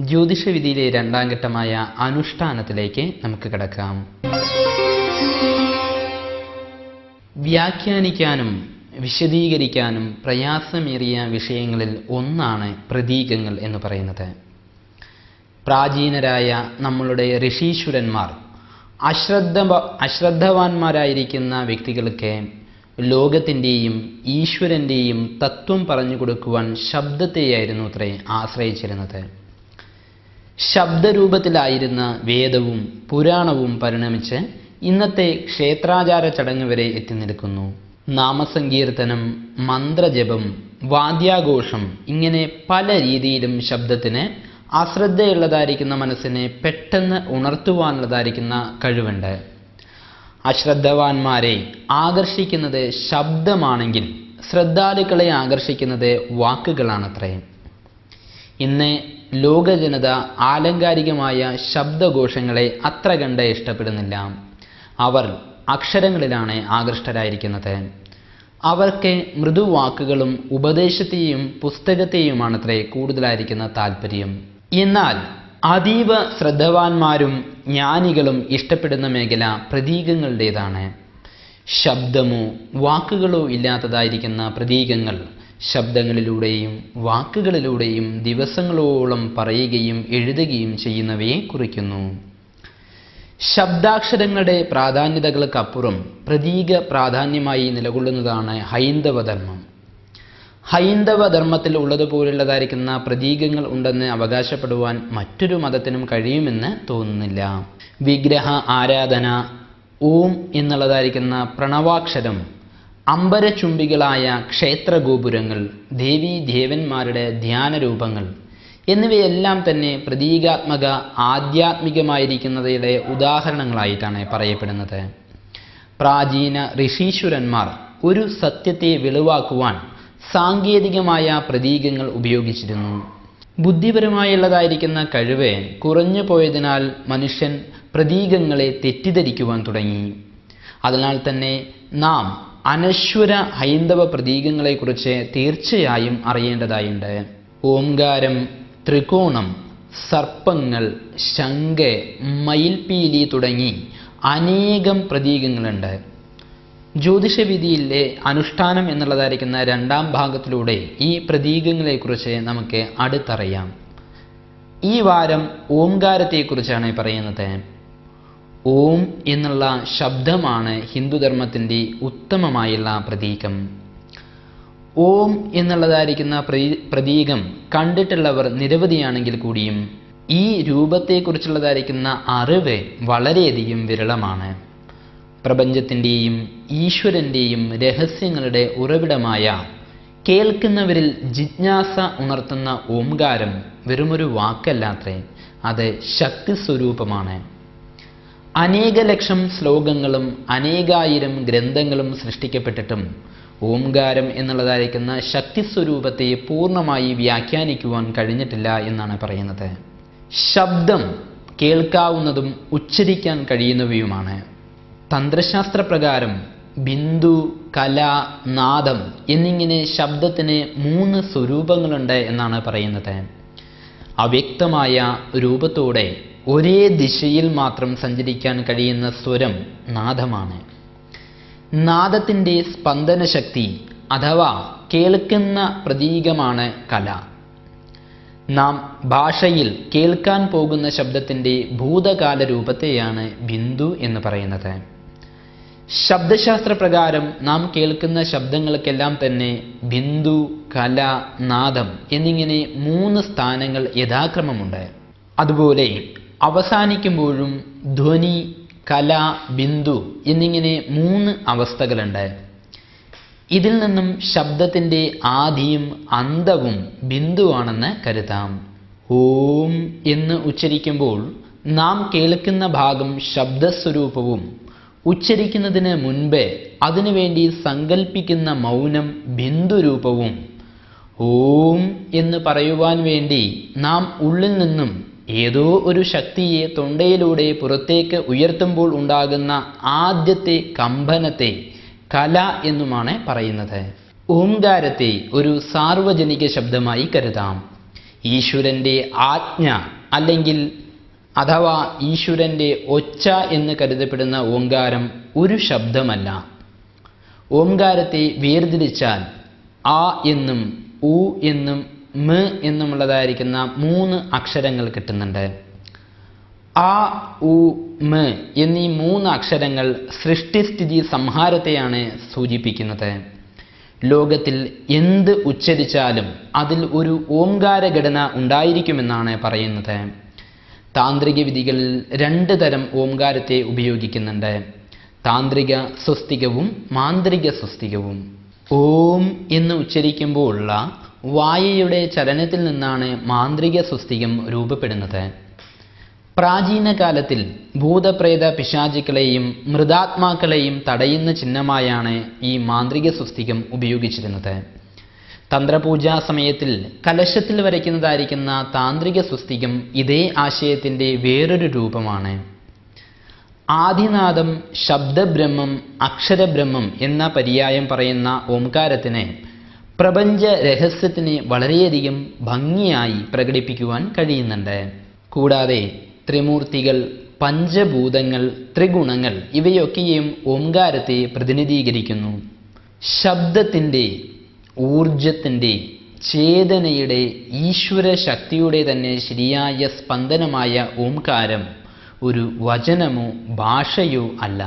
ജ്യോതിഷവിധിയിലെ രണ്ടാം ഘട്ടമായ അനുഷ്ഠാനത്തിലേക്ക് നമുക്ക് കടക്കാം. വ്യാഖ്യാനിക്കാനും വിശദീകരിക്കാനും പ്രയാസമേറിയ വിഷയങ്ങളിൽ ഒന്നാണ് പ്രതീകങ്ങൾ എന്ന് പറയുന്നത്. പ്രാചീനരായ നമ്മളുടെ ഋഷീശ്വരന്മാർ അശ്രദ്ധവാന്മാരായിരിക്കുന്ന വ്യക്തികൾക്ക് ലോകത്തിൻ്റെയും ഈശ്വരൻ്റെയും തത്വം പറഞ്ഞു കൊടുക്കുവാൻ ശബ്ദത്തെയായിരുന്നു അത്രേ ആശ്രയിച്ചിരുന്നത്. ശബ്ദരൂപത്തിലായിരുന്ന വേദവും പുരാണവും പരിണമിച്ച് ഇന്നത്തെ ക്ഷേത്രാചാര ചടങ്ങ് വരെ എത്തി നിൽക്കുന്നു. നാമസങ്കീർത്തനം, മന്ത്രജപം, വാദ്യാഘോഷം ഇങ്ങനെ പല രീതിയിലും ശബ്ദത്തിന് അശ്രദ്ധയുള്ളതായിരിക്കുന്ന മനസ്സിനെ പെട്ടെന്ന് ഉണർത്തുവാനുള്ളതായിരിക്കുന്ന കഴിവുണ്ട്. അശ്രദ്ധവാന്മാരെ ആകർഷിക്കുന്നത് ശബ്ദമാണെങ്കിൽ ശ്രദ്ധാലുക്കളെ ആകർഷിക്കുന്നത് വാക്കുകളാണത്രേ. ഇന്ന് ലോകജനത ആലങ്കാരികമായ ശബ്ദഘോഷങ്ങളെ അത്ര കണ്ട് ഇഷ്ടപ്പെടുന്നില്ല. അവർ അക്ഷരങ്ങളിലാണ് ആകൃഷ്ടരായിരിക്കുന്നത്. അവർക്ക് മൃദുവാക്കുകളും ഉപദേശത്തെയും പുസ്തകത്തെയുമാണത്രേ കൂടുതലായിരിക്കുന്ന താല്പര്യം. എന്നാൽ അതീവ ശ്രദ്ധവാന്മാരും ജ്ഞാനികളും ഇഷ്ടപ്പെടുന്ന മേഖല പ്രതീകങ്ങളുടേതാണ്. ശബ്ദമോ വാക്കുകളോ ഇല്ലാത്തതായിരിക്കുന്ന പ്രതീകങ്ങൾ ശബ്ദങ്ങളിലൂടെയും വാക്കുകളിലൂടെയും ദിവസങ്ങളോളം പറയുകയും എഴുതുകയും ചെയ്യുന്നവയെ കുറിക്കുന്നു. ശബ്ദാക്ഷരങ്ങളുടെ പ്രാധാന്യതകൾക്കപ്പുറം പ്രതീക പ്രാധാന്യമായി നിലകൊള്ളുന്നതാണ് ഹൈന്ദവധർമ്മം. ഹൈന്ദവധർമ്മത്തിൽ ഉള്ളതുപോലുള്ളതായിരിക്കുന്ന പ്രതീകങ്ങൾ ഉണ്ടെന്ന് അവകാശപ്പെടുവാൻ മറ്റൊരു മതത്തിനും കഴിയുമെന്ന് തോന്നുന്നില്ല. വിഗ്രഹ ആരാധന, ഓം എന്നുള്ളതായിരിക്കുന്ന പ്രണവാക്ഷരം, അമ്പരചുംബികളായ ക്ഷേത്രഗോപുരങ്ങൾ, ദേവീദേവന്മാരുടെ ധ്യാനരൂപങ്ങൾ എന്നിവയെല്ലാം തന്നെ പ്രതീകാത്മക ആധ്യാത്മികമായിരിക്കുന്നതിലെ ഉദാഹരണങ്ങളായിട്ടാണ് പറയപ്പെടുന്നത്. പ്രാചീന ഋഷീശ്വരന്മാർ ഒരു സത്യത്തെ വെളിവാക്കുവാൻ സാങ്കേതികമായ പ്രതീകങ്ങൾ ഉപയോഗിച്ചിരുന്നു. ബുദ്ധിപരമായുള്ളതായിരിക്കുന്ന കഴിവ് കുറഞ്ഞു പോയതിനാൽ മനുഷ്യൻ പ്രതീകങ്ങളെ തെറ്റിദ്ധരിക്കുവാൻ തുടങ്ങി. അതിനാൽ തന്നെ നാം അനശ്വര ഹൈന്ദവ പ്രതീകങ്ങളെക്കുറിച്ച് തീർച്ചയായും അറിയേണ്ടതായുണ്ട്. ഓംകാരം, ത്രികോണം, സർപ്പങ്ങൾ, ശംഖ്, മയിൽപീലി തുടങ്ങി അനേകം പ്രതീകങ്ങളുണ്ട്. ജ്യോതിഷവിധിയിലെ അനുഷ്ഠാനം എന്നുള്ളതായിരിക്കുന്ന രണ്ടാം ഭാഗത്തിലൂടെ ഈ പ്രതീകങ്ങളെക്കുറിച്ച് നമുക്ക് അടുത്തറിയാം. ഈ വാരം ഓംകാരത്തെക്കുറിച്ചാണ് പറയുന്നത്. ഓം എന്നുള്ള ശബ്ദമാണ് ഹിന്ദുധർമ്മത്തിൻ്റെ ഉത്തമമായുള്ള പ്രതീകം. ഓം എന്നുള്ളതായിരിക്കുന്ന പ്രതീകം കണ്ടിട്ടുള്ളവർ നിരവധിയാണെങ്കിൽ കൂടിയും ഈ രൂപത്തെക്കുറിച്ചുള്ളതായിരിക്കുന്ന അറിവ് വളരെയധികം വിരളമാണ്. പ്രപഞ്ചത്തിൻ്റെയും ഈശ്വരൻ്റെയും രഹസ്യങ്ങളുടെ ഉറവിടമായ കേൾക്കുന്നവരിൽ ജിജ്ഞാസ ഉണർത്തുന്ന ഓംകാരം വെറുമൊരു വാക്കല്ലാത്രേ, അത് ശക്തി സ്വരൂപമാണ്. അനേക ലക്ഷം ശ്ലോകങ്ങളും അനേകായിരം ഗ്രന്ഥങ്ങളും സൃഷ്ടിക്കപ്പെട്ടിട്ടും ഓംകാരം എന്നുള്ളതായിരിക്കുന്ന ശക്തി സ്വരൂപത്തെ പൂർണ്ണമായി വ്യാഖ്യാനിക്കുവാൻ കഴിഞ്ഞിട്ടില്ല എന്നാണ് പറയുന്നത്. ശബ്ദം കേൾക്കാവുന്നതും ഉച്ചരിക്കാൻ കഴിയുന്നവയുമാണ്. തന്ത്രശാസ്ത്രപ്രകാരം ബിന്ദു, കല, നാദം എന്നിങ്ങനെ ശബ്ദത്തിന് 3 സ്വരൂപങ്ങളുണ്ട് എന്നാണ് പറയുന്നത്. അവ്യക്തമായ രൂപത്തോടെ ഒരേ ദിശയിൽ മാത്രം സഞ്ചരിക്കാൻ കഴിയുന്ന സ്വരം നാദമാണ്. നാദത്തിൻ്റെ സ്പന്ദനശക്തി അഥവാ കേൾക്കുന്ന പ്രതീകമാണ് കല. നാം ഭാഷയിൽ കേൾക്കാൻ പോകുന്ന ശബ്ദത്തിൻ്റെ ഭൂതകാല രൂപത്തെയാണ് ബിന്ദു എന്ന് പറയുന്നത്. ശബ്ദശാസ്ത്രപ്രകാരം നാം കേൾക്കുന്ന ശബ്ദങ്ങൾക്കെല്ലാം തന്നെ ബിന്ദു, കല, നാദം എന്നിങ്ങനെ 3 സ്ഥാനങ്ങൾ യഥാക്രമമുണ്ട്. അതുപോലെ അവസാനിക്കുമ്പോഴും ധ്വനി, കല, ബിന്ദു എന്നിങ്ങനെ 3 അവസ്ഥകളുണ്ട്. ഇതിൽ നിന്നും ശബ്ദത്തിൻ്റെ ആദിയും അന്തവും ബിന്ദുവാണെന്ന് കരുതാം. ഓം എന്ന് ഉച്ചരിക്കുമ്പോൾ നാം കേൾക്കുന്ന ഭാഗം ശബ്ദസ്വരൂപവും ഉച്ചരിക്കുന്നതിന് മുൻപ് അതിനുവേണ്ടി സങ്കൽപ്പിക്കുന്ന മൗനം ബിന്ദുരൂപവും, ഓം എന്ന് പറയുവാൻ വേണ്ടി നാം ഉള്ളിൽ നിന്നും ഏതോ ഒരു ശക്തിയെ തൊണ്ടയിലൂടെ പുറത്തേക്ക് ഉയർത്തുമ്പോൾ ഉണ്ടാകുന്ന ആദ്യത്തെ കമ്പനത്തെ കല എന്നുമാണ് പറയുന്നത്. ഓംകാരത്തെ ഒരു സാർവജനിക ശബ്ദമായി കരുതാം. ഈശ്വരൻ്റെ ആജ്ഞ അല്ലെങ്കിൽ അഥവാ ഈശ്വരൻ്റെ ഒച്ച എന്ന് കരുതപ്പെടുന്ന ഓംകാരം ഒരു ശബ്ദമല്ല. ഓംകാരത്തെ വേർതിരിച്ചാൽ ആ എന്നും ഉ എന്നും മ എന്നുമുള്ളതായിരിക്കുന്ന 3 അക്ഷരങ്ങൾ കിട്ടുന്നുണ്ട്. ആ ഉ മ എന്നീ 3 അക്ഷരങ്ങൾ സൃഷ്ടിസ്ഥിതി സംഹാരത്തെയാണ് സൂചിപ്പിക്കുന്നത്. ലോകത്തിൽ എന്ത് ഉച്ചരിച്ചാലും അതിൽ ഒരു ഓംകാര ഘടന ഉണ്ടായിരിക്കുമെന്നാണ് പറയുന്നത്. താന്ത്രിക വിധികളിൽ 2 തരം ഓംകാരത്തെ ഉപയോഗിക്കുന്നുണ്ട്: താന്ത്രിക സ്വസ്തികവും മാന്ത്രിക സ്വസ്തികവും. ഓം എന്ന് ഉച്ചരിക്കുമ്പോൾ ഉള്ള വായയുടെ ചലനത്തിൽ നിന്നാണ് മാന്ത്രിക സ്വസ്തികം രൂപപ്പെടുന്നത്. പ്രാചീന കാലത്തിൽ ഭൂതപ്രേത പിശാചുക്കളെയും മൃതാത്മാക്കളെയും തടയുന്ന ചിഹ്നമായാണ് ഈ മാന്ത്രിക സ്വസ്തികം ഉപയോഗിച്ചിരുന്നത്. തന്ത്രപൂജാ സമയത്തിൽ കലശത്തിൽ വരയ്ക്കുന്നതായിരിക്കുന്ന താന്ത്രിക സ്വസ്തികം ഇതേ ആശയത്തിൻ്റെ വേറൊരു രൂപമാണ്. ആദിനാദം, ശബ്ദബ്രഹ്മം, അക്ഷരബ്രഹ്മം എന്ന പര്യായം പറയുന്ന ഓംകാരത്തിന് പ്രപഞ്ച രഹസ്യത്തിനെ വളരെയധികം ഭംഗിയായി പ്രകടിപ്പിക്കുവാൻ കഴിയുന്നുണ്ട്. കൂടാതെ ത്രിമൂർത്തികൾ, പഞ്ചഭൂതങ്ങൾ, ത്രിഗുണങ്ങൾ ഇവയൊക്കെയും ഓംകാരത്തെ പ്രതിനിധീകരിക്കുന്നു. ശബ്ദത്തിൻ്റെ, ഊർജത്തിൻ്റെ, ചേതനയുടെ, ഈശ്വര ശക്തിയുടെ തന്നെ ശരിയായ സ്പന്ദനമായ ഓംകാരം ഒരു വചനമോ ഭാഷയോ അല്ല.